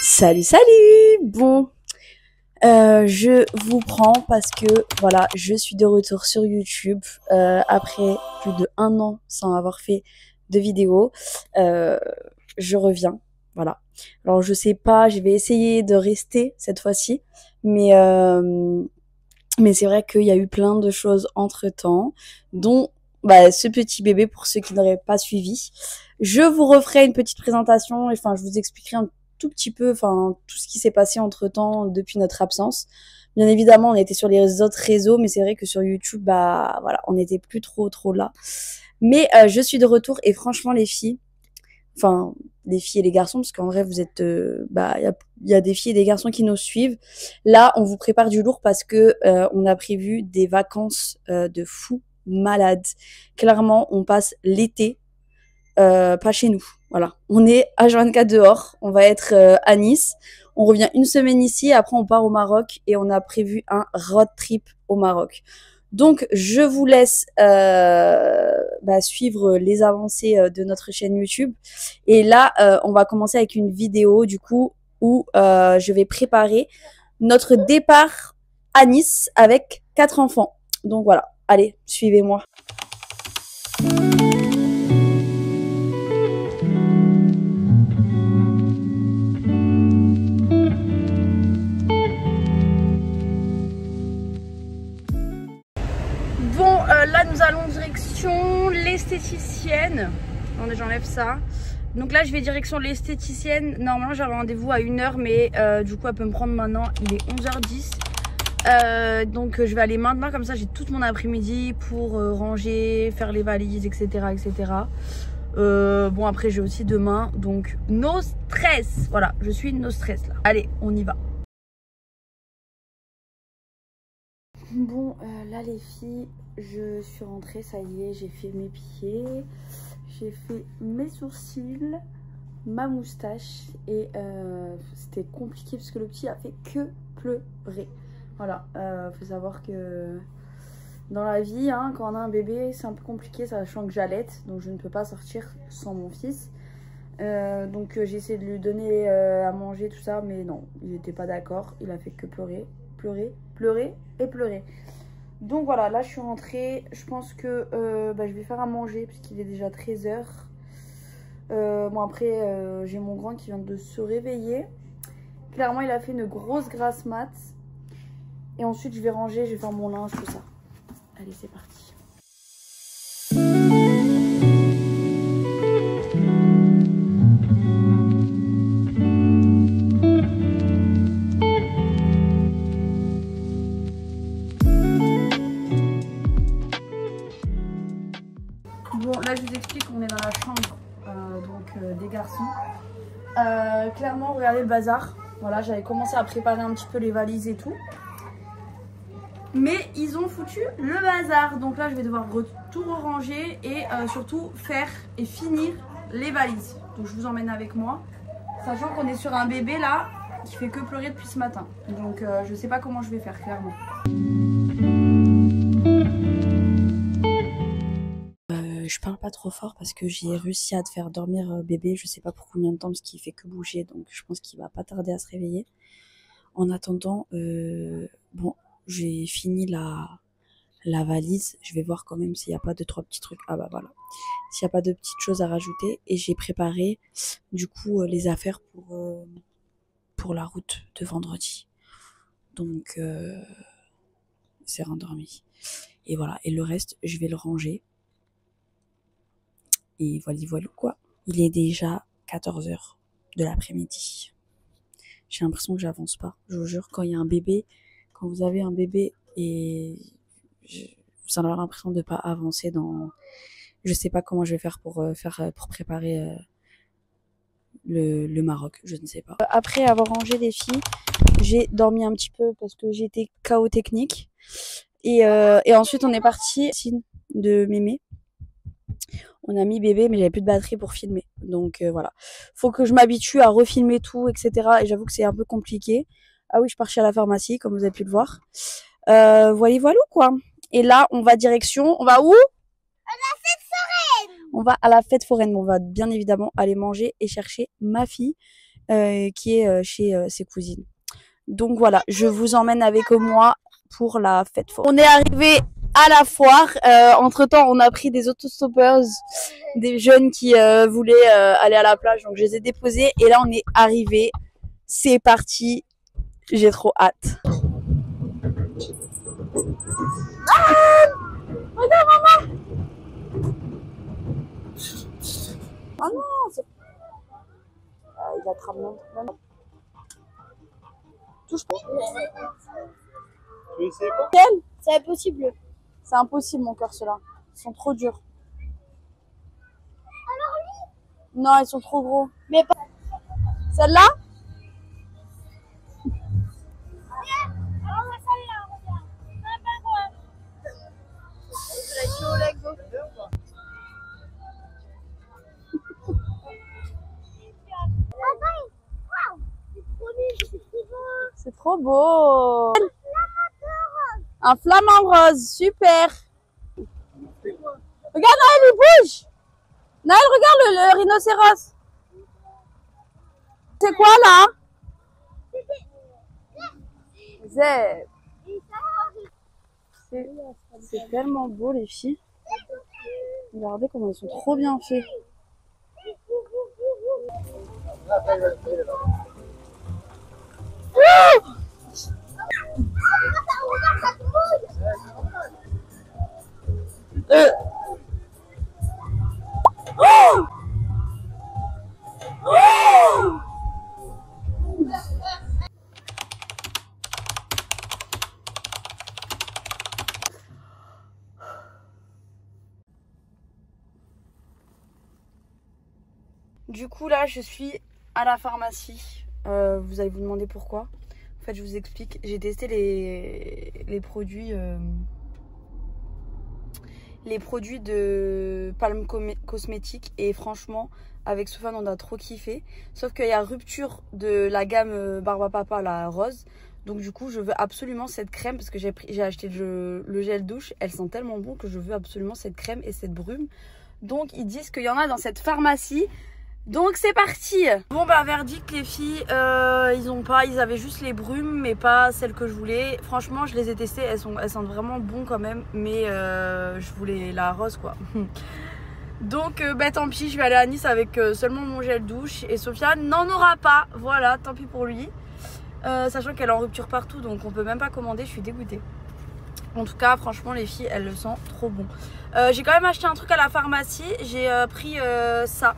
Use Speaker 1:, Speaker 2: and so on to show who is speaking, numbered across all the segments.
Speaker 1: Salut, salut. Bon, je vous prends parce que voilà, je suis de retour sur YouTube après plus de 1 an sans avoir fait de vidéo. Euh, je reviens, voilà. Alors je sais pas, je vais essayer de rester cette fois-ci, mais euh, mais c'est vrai qu'il y a eu plein de choses entre-temps, dont ce petit bébé pour ceux qui n'auraient pas suivi. Je vous referai une petite présentation, enfin je vous expliquerai un tout petit peu tout ce qui s'est passé entre-temps depuis notre absence. Bien évidemment, on était sur les autres réseaux, mais c'est vrai que sur YouTube, voilà, on n'était plus trop là. Mais je suis de retour et franchement les filles, enfin les filles et les garçons, parce qu'en vrai vous êtes, il y a des filles et des garçons qui nous suivent. Là, on vous prépare du lourd parce que on a prévu des vacances de fou malades. Clairement, on passe l'été pas chez nous. Voilà, on est H24 dehors. On va être à Nice. On revient une semaine ici. Après, on part au Maroc et on a prévu un road trip au Maroc. Donc, je vous laisse suivre les avancées de notre chaîne YouTube. Et là, on va commencer avec une vidéo du coup où je vais préparer notre départ à Nice avec 4 enfants. Donc voilà, allez, suivez-moi. Bon, là nous allons direction l'esthéticienne. Attendez, j'enlève ça. Donc là je vais direction l'esthéticienne. Normalement j'avais rendez-vous à 1h, mais du coup elle peut me prendre maintenant. Il est 11h10. Donc je vais aller maintenant, comme ça j'ai tout mon après-midi pour ranger, faire les valises, etc. etc. Bon après j'ai aussi demain, donc no stress. Voilà, je suis no stress là. Allez, on y va. Bon, là les filles, je suis rentrée, ça y est, j'ai fait mes pieds, j'ai fait mes sourcils, ma moustache et c'était compliqué parce que le petit a fait que pleurer. Voilà, faut savoir que dans la vie, hein, quand on a un bébé, c'est un peu compliqué, sachant que j'allaite, donc je ne peux pas sortir sans mon fils. Donc j'ai essayé de lui donner à manger, tout ça, mais non, il n'était pas d'accord, il a fait que pleurer. Pleurer et pleurer. Donc voilà, là je suis rentrée. Je pense que je vais faire à manger puisqu'il est déjà 13h. Bon après j'ai mon grand qui vient de se réveiller. Clairement il a fait une grosse grasse mat. Et ensuite je vais ranger, je vais faire mon linge, tout ça. Allez, c'est parti. Bon, là je vous explique, on est dans la chambre des garçons. Clairement, regardez le bazar. Voilà, j'avais commencé à préparer un petit peu les valises et tout. Mais ils ont foutu le bazar. Donc là, je vais devoir tout ranger et surtout faire et finir les valises. Donc je vous emmène avec moi. Sachant qu'on est sur un bébé là qui fait que pleurer depuis ce matin. Donc je sais pas comment je vais faire, clairement. Je parle pas trop fort parce que j'ai réussi à te faire dormir bébé, je sais pas pour combien de temps parce qu'il fait que bouger, donc je pense qu'il va pas tarder à se réveiller. En attendant, bon, j'ai fini la valise, je vais voir quand même s'il n'y a pas 2-3 petits trucs. Ah bah voilà, s'il n'y a pas de petites choses à rajouter. Et j'ai préparé du coup les affaires pour la route de vendredi. Donc c'est rendormi. Et voilà, et le reste je vais le ranger. Et voilà quoi. Il est déjà 14h de l'après-midi. J'ai l'impression que j'avance pas. Je vous jure, quand il y a un bébé, quand vous avez un bébé et vous avez l'impression de pas avancer dans... Je sais pas comment je vais faire pour préparer le Maroc, je ne sais pas. Après avoir rangé les filles, j'ai dormi un petit peu parce que j'étais KO technique. Et ensuite on est parti de mémé. On a mis bébé, mais j'avais plus de batterie pour filmer. Donc voilà. Faut que je m'habitue à refilmer tout, etc. Et j'avoue que c'est un peu compliqué. Ah oui, je pars chez la pharmacie, comme vous avez pu le voir. Voilà quoi. Et là, on va direction... On va où? À la fête foraine. On va à la fête foraine. On va bien évidemment aller manger et chercher ma fille qui est chez ses cousines. Donc voilà, je vous emmène avec moi pour la fête foraine. On est arrivé à la foire. Entre-temps, on a pris des autostoppeurs, des jeunes qui voulaient aller à la plage, donc je les ai déposés. Et là, on est arrivé. C'est parti. J'ai trop hâte. Ah, regarde, maman. Oh non, c'est... il attrape mon... Touche pas.
Speaker 2: Tu veux essayer quoi?
Speaker 1: Quel?
Speaker 3: C'est impossible.
Speaker 1: C'est impossible, mon cœur, ceux-là. Ils sont trop durs.
Speaker 3: Alors lui?
Speaker 1: Non, ils sont trop gros.
Speaker 3: Mais pas.
Speaker 1: Celle-là?
Speaker 3: Alors celle-là, regarde.
Speaker 1: C'est trop beau. Un flamant rose, super. Regarde, Naël, il bouge. Naël, regarde le rhinocéros. C'est quoi là? Zèbre. C'est tellement beau, les filles. Regardez comment ils sont trop bien faits. Oh! Oh! Du coup là je suis à la pharmacie, vous allez vous demander pourquoi. En fait je vous explique, j'ai testé les produits de Palm Cosmétiques et franchement avec Sofiane on a trop kiffé. Sauf qu'il y a rupture de la gamme Barba Papa, la rose. Donc du coup je veux absolument cette crème parce que j'ai acheté le gel douche. Elle sent tellement bon que je veux absolument cette crème et cette brume. Donc ils disent qu'il y en a dans cette pharmacie. Donc c'est parti. Bon bah verdict les filles, ils avaient juste les brumes mais pas celles que je voulais. Franchement je les ai testées, elles sentent vraiment bon quand même, mais je voulais la rose quoi. Donc bah tant pis, je vais aller à Nice avec seulement mon gel douche et Sofiane n'en aura pas. Voilà, tant pis pour lui. Sachant qu'elle est en rupture partout donc on peut même pas commander, je suis dégoûtée. En tout cas franchement les filles elles le sentent trop bon. J'ai quand même acheté un truc à la pharmacie, j'ai pris ça.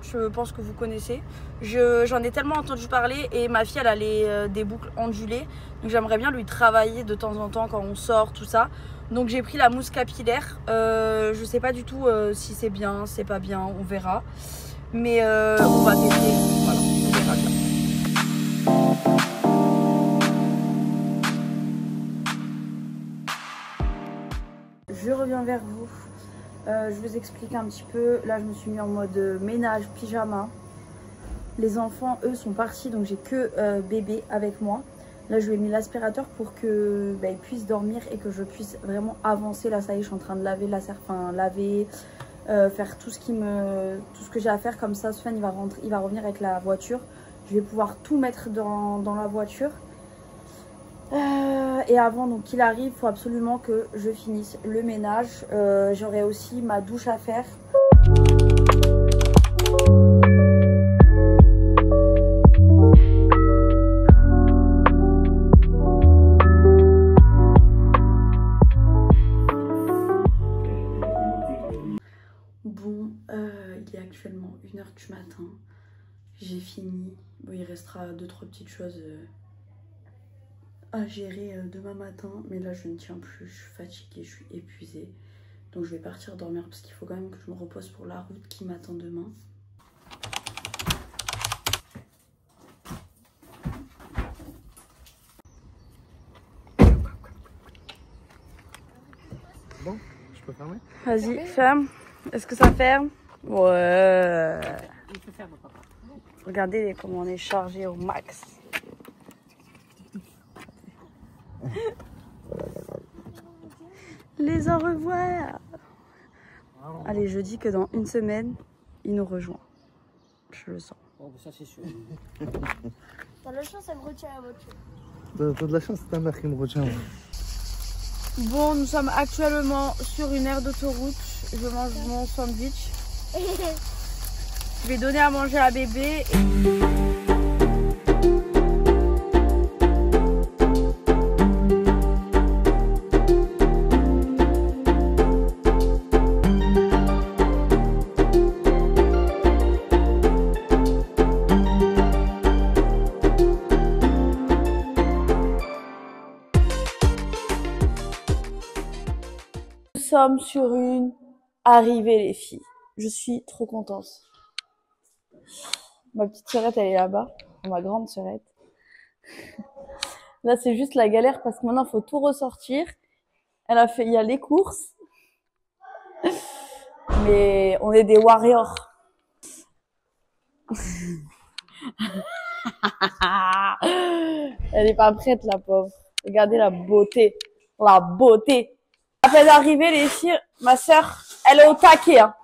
Speaker 1: Je pense que vous connaissez. J'en ai tellement entendu parler et ma fille elle a des boucles ondulées. Donc j'aimerais bien lui travailler de temps en temps quand on sort, tout ça. Donc j'ai pris la mousse capillaire. Je sais pas du tout si c'est bien, c'est pas bien, on verra. Mais on va tester. Voilà, on verra bien. Je reviens vers vous. Je vous explique un petit peu. Là, je me suis mis en mode ménage, pyjama. Les enfants, eux, sont partis. Donc, j'ai que bébé avec moi. Là, je lui ai mis l'aspirateur pour que il puisse dormir et que je puisse vraiment avancer. Là, ça y est, je suis en train de laver faire tout ce que j'ai à faire. Comme ça, Sofiane, il va revenir avec la voiture. Je vais pouvoir tout mettre dans la voiture. Et avant donc qu'il arrive, il faut absolument que je finisse le ménage. J'aurai aussi ma douche à faire. Bon, il est actuellement 1h du matin. J'ai fini. Bon, il restera 2-3 petites choses à gérer demain matin, mais là je ne tiens plus, je suis fatiguée, je suis épuisée, donc je vais partir dormir parce qu'il faut quand même que je me repose pour la route qui m'attend demain.
Speaker 2: Bon, je peux fermer?
Speaker 1: Vas-y, ferme. Est-ce que ça ferme? Ouais. Regardez comment on est chargé au max. Les au revoir. Allez, je dis que dans une semaine, il nous rejoint. Je le sens.
Speaker 4: Oh, bah ça c'est sûr.
Speaker 3: T'as la chance, elle me retient la voiture.
Speaker 2: T'as de la chance, c'est ta mère qui me retient.
Speaker 1: Bon, nous sommes actuellement sur une aire d'autoroute. Je mange mon sandwich. Je vais donner à manger à bébé. Nous sommes sur une arrivée, les filles. Je suis trop contente. Ma petite sœurette, elle est là-bas. Ma grande sœurette. Là, c'est juste la galère parce que maintenant, il faut tout ressortir. Il y a les courses. Mais on est des warriors. Elle est pas prête, la pauvre. Regardez la beauté. La beauté. À peine arrivée, les filles, ma sœur, elle est au taquet. Hein.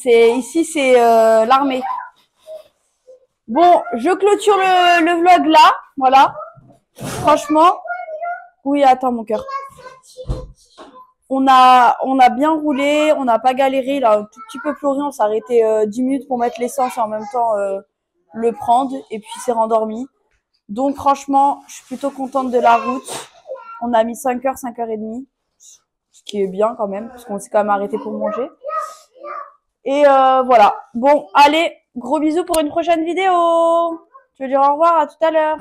Speaker 1: Ici, c'est l'armée. Bon, je clôture le vlog là. Voilà. Franchement. Oui, attends, mon cœur. On a bien roulé, on n'a pas galéré. Il a un tout petit peu pleuré. On s'est arrêté 10 minutes pour mettre l'essence et en même temps le prendre. Et puis, c'est rendormi. Donc, franchement, je suis plutôt contente de la route. On a mis 5 heures, 5h30. Ce qui est bien quand même, parce qu'on s'est quand même arrêté pour manger. Et voilà. Bon, allez, gros bisous pour une prochaine vidéo. Je veux dire au revoir, à tout à l'heure.